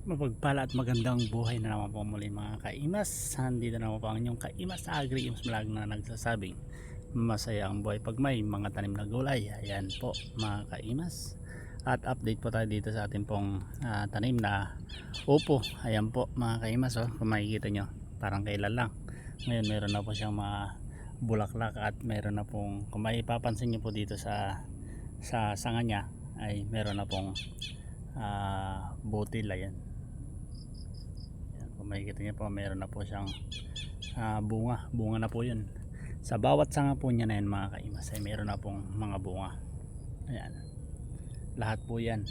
Mapagpala at magandang buhay na naman po muli mga kaimas. Nandito na po ang inyong kaimas Agri Ims Vlog na nagsasabing masaya ang buhay pag may mga tanim na gulay. Ayan po mga kaimas. At update po tayo dito sa ating pong tanim na upo. Ayan po mga kaimas, oh, kung makikita nyo parang kailan lang. Ngayon meron na po siyang mga bulaklak at meron na pong, kung maipapansin nyo po dito sa sanga nya, ay meron na pong butil. Ayan, kung makikita niyo po meron na po siyang bunga na po yun. Sa bawat sanga po niya na yan mga kaimas ay meron na pong mga bunga. Ayan, lahat po yan.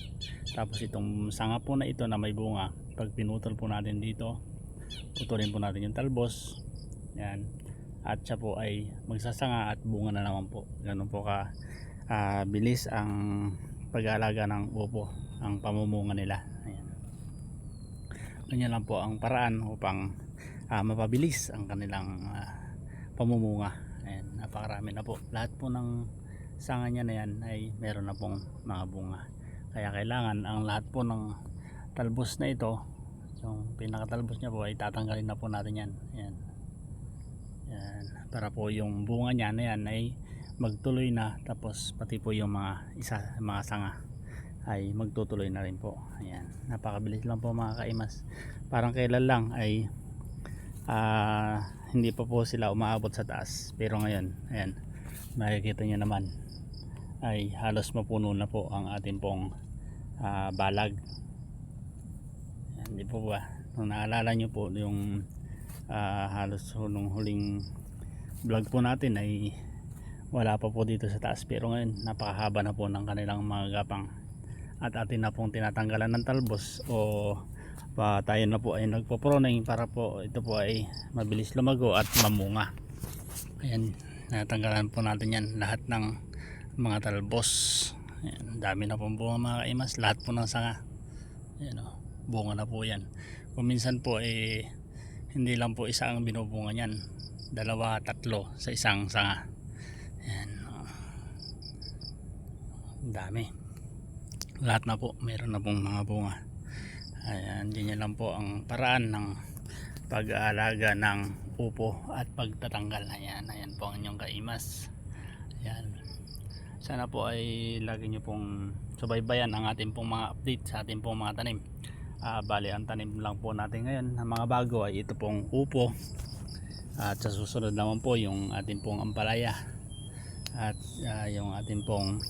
Tapos itong sanga po na ito na may bunga, pag pinutol po natin dito, putulin po natin yung talbos. Ayan, at siya po ay magsasanga at bunga na naman po. Ganun po ka bilis ang pag-aalaga ng upo, ang pamumunga nila. Ayan, ganyan lang po ang paraan upang mapabilis ang kanilang pamumunga. Ayan, napakarami na po. Lahat po ng sanga niya na yan ay meron na pong mga bunga. Kaya kailangan ang lahat po ng talbos na ito, yung pinakatalbos niya po, ay tatanggalin na po natin yan. Ayan, ayan, para po yung bunga niya na yan ay magtuloy na, tapos pati po yung mga sanga ay magtutuloy na rin po. Ayan, napakabilis lang po mga kaimas. Parang kailan lang ay hindi pa po sila umaabot sa taas, pero ngayon ayan, makikita nyo naman ay halos mapuno na po ang ating pong balag. Ayan, hindi po ba kung naalala nyo po yung halos nung huling vlog po natin ay wala pa po dito sa taas, pero ngayon napakahaba na po ng kanilang mga gapang at atin na pong tinatanggalan ng talbos, o tayo na po ay nagpo-pruning para po ito po ay mabilis lumago at mamunga. Ayan, natanggalan po natin yan lahat ng mga talbos. Ayan, dami na pong bunga mga kaimas, lahat po ng sanga. Ayan, oh, bunga na po yan. Kung minsan po hindi lang po isa ang binubunga niyan, dalawa, tatlo sa isang sanga. Ayan, oh, dami. Lahat na po meron na pong mga bunga. Ayan, ganyan lang po ang paraan ng pag-aalaga ng upo at pagtatanggal. Ayan, ayan po ang inyong kaimas. Ayan, sana po ay lagi nyo pong subaybayan ang ating pong mga update sa ating pong mga tanim. Bali ang tanim lang po natin ngayon na mga bago ay ito pong upo, at sa susunod naman po yung ating pong ampalaya at yung ating pong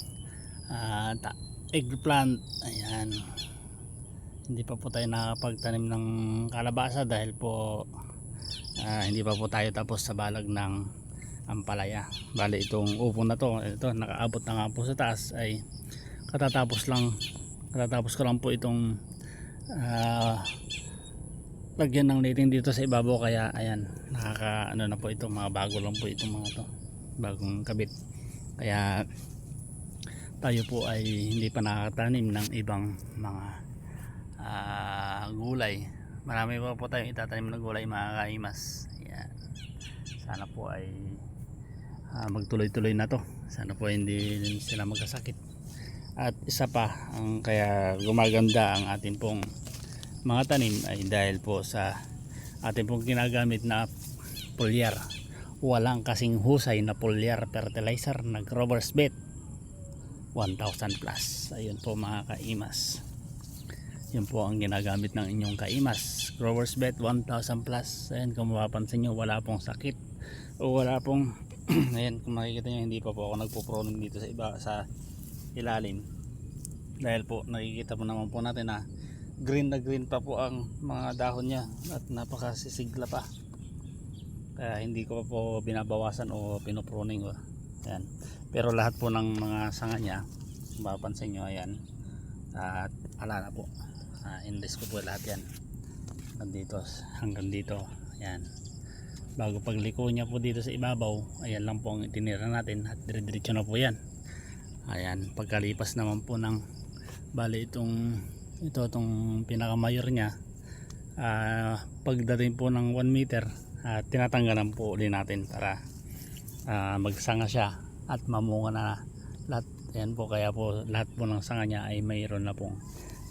eggplant. Ayan, hindi pa po tayo nakapagtanim ng kalabasa dahil po hindi pa po tayo tapos sa balag ng ampalaya. Bali itong upo na to, ito nakaabot na nga po sa taas, ay katatapos ko lang po itong lagyan ng netting dito sa ibabaw. Kaya ayan, ano na po ito, mga bago lang po itong mga to, bagong kabit. Kaya tayo po ay hindi pa nakatanim ng ibang mga gulay. Marami pa po tayong itatanim ng gulay mga kaimas. Ayan, sana po ay magtuloy-tuloy na to. Sana po hindi sila magkasakit. At isa pa, ang kaya gumaganda ang ating pong mga tanim ay dahil po sa ating pong ginagamit na foliar. Walang kasing husay na foliar fertilizer na Grover's Bet 1000 plus. Ayun po mga kaimas, yun po ang ginagamit ng inyong kaimas, Grover's Bet 1000 plus. Ayan, kung mapapansin nyo, wala pong sakit o wala pong ayan, kung makikita nyo, hindi pa po ako nagpo-pruning dito sa ilalim, dahil po nakikita po naman po natin na green pa po ang mga dahon nya at napakasisigla pa. Kaya hindi ko pa po binabawasan o pinopruning ko. Ayan, pero lahat po ng mga sanga nya, mapapansin nyo, ayan, at ala na po, inlist ko po lahat yan hanggang dito. Ayan, bago pagliko nya po dito sa ibabaw, ayan lang po ang itinira natin at dire-diretso na po yan. Ayan, pagkalipas naman po ng bali itong pinakamayor nya, pagdating po ng 1 meter, tinatanggalan po ulit natin para magsanga siya at mamunga na lahat. Ayan po, kaya po lahat po ng sanga niya ay mayroon na pong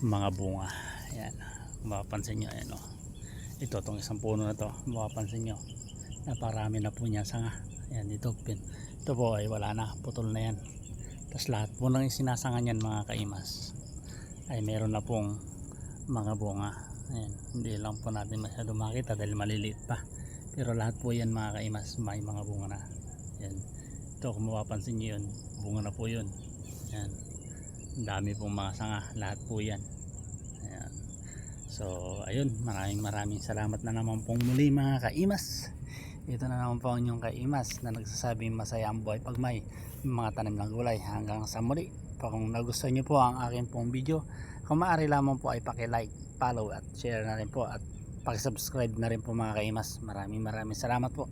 mga bunga. Ayan, mapapansin nyo, ayan o. Ito, itong isang puno na to, mapapansin nyo, naparami na po niya sanga. Ayan, ito po ay wala na, putol na yan. Tapos lahat po ng sinasanga niyan mga kaimas ay meron na pong mga bunga. Ayan, hindi lang po natin masyado makita dahil maliliit pa, pero lahat po yan mga kaimas may mga bunga na. Ayan, ito kung mapapansin nyo yun, bunga na po yun. Ayan, ang dami pong mga sanga, lahat po yan. Ayan. So ayun, maraming salamat na naman pong muli mga kaimas. Ito na naman po ang inyong kaimas na nagsasabing masaya ang buhay pag may mga tanim ng gulay. Hanggang sa muli po, kung nagustuhan nyo po ang aking pong video, kung maaari lamang po ay paki-like, follow at share na rin po, at paki-subscribe na rin po mga kaimas. Maraming salamat po.